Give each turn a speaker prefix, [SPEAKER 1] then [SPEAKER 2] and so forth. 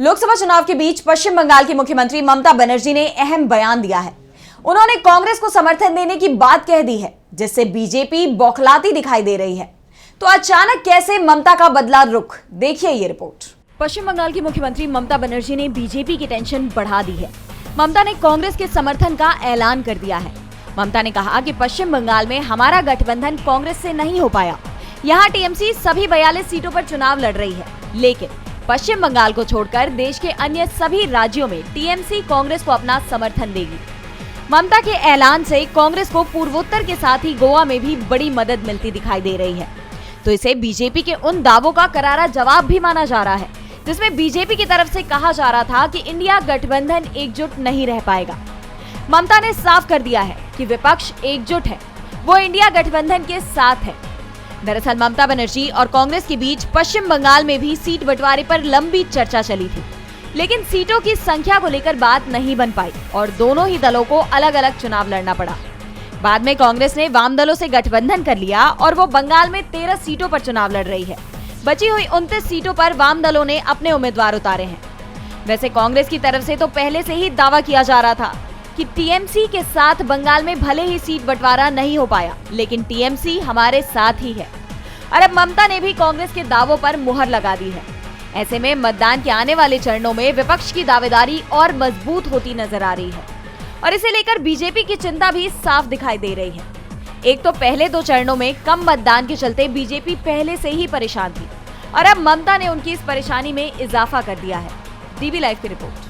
[SPEAKER 1] लोकसभा चुनाव के बीच पश्चिम बंगाल की मुख्यमंत्री ममता बनर्जी ने अहम बयान दिया है। उन्होंने कांग्रेस को समर्थन देने की बात कह दी है, जिससे बीजेपी बौखलाती दिखाई दे रही है। तो अचानक कैसे ममता का बदला रुख, देखिए ये रिपोर्ट। पश्चिम बंगाल की मुख्यमंत्री ममता बनर्जी ने बीजेपी की टेंशन बढ़ा दी है। ममता ने कांग्रेस के समर्थन का ऐलान कर दिया है। ममता ने कहा कि पश्चिम बंगाल में हमारा गठबंधन कांग्रेस से नहीं हो पाया। यहाँ टीएमसी सभी 42 सीटों पर चुनाव लड़ रही है, लेकिन पश्चिम बंगाल को छोड़कर देश के अन्य सभी राज्यों में टीएमसी कांग्रेस को अपना समर्थन देगी। ममता के ऐलान से कांग्रेस को पूर्वोत्तर के साथ ही गोवा में भी बड़ी मदद मिलती दिखाई दे रही है। तो इसे बीजेपी के उन दावों का करारा जवाब भी माना जा रहा है, जिसमें बीजेपी की तरफ से कहा जा रहा था कि इंडिया गठबंधन एकजुट नहीं रह पाएगा। ममता ने साफ कर दिया है कि विपक्ष एकजुट है, वो इंडिया गठबंधन के साथ है। दरअसल ममता बनर्जी और कांग्रेस के बीच पश्चिम बंगाल में भी सीट बंटवारे पर लंबी चर्चा चली थी, लेकिन सीटों की संख्या को लेकर बात नहीं बन पाई और दोनों ही दलों को अलग अलग चुनाव लड़ना पड़ा। बाद में कांग्रेस ने वाम दलों से गठबंधन कर लिया और वो बंगाल में 13 सीटों पर चुनाव लड़ रही है। बची हुई 29 सीटों पर वाम दलों ने अपने उम्मीदवार उतारे हैं। वैसे कांग्रेस की तरफ से तो पहले से ही दावा किया जा रहा था कि टीएमसी के साथ बंगाल में भले ही सीट बंटवारा नहीं हो पाया, लेकिन टीएमसी हमारे साथ ही है। और अब ममता ने भी कांग्रेस के दावों पर मुहर लगा दी है। ऐसे में मतदान के आने वाले चरणों में विपक्ष की दावेदारी और मजबूत होती नजर आ रही है और इसे लेकर बीजेपी की चिंता भी साफ दिखाई दे रही है। एक तो पहले 2 चरणों में कम मतदान के चलते बीजेपी पहले से ही परेशान थी और अब ममता ने उनकी इस परेशानी में इजाफा कर दिया है। डीबी लाइव की रिपोर्ट।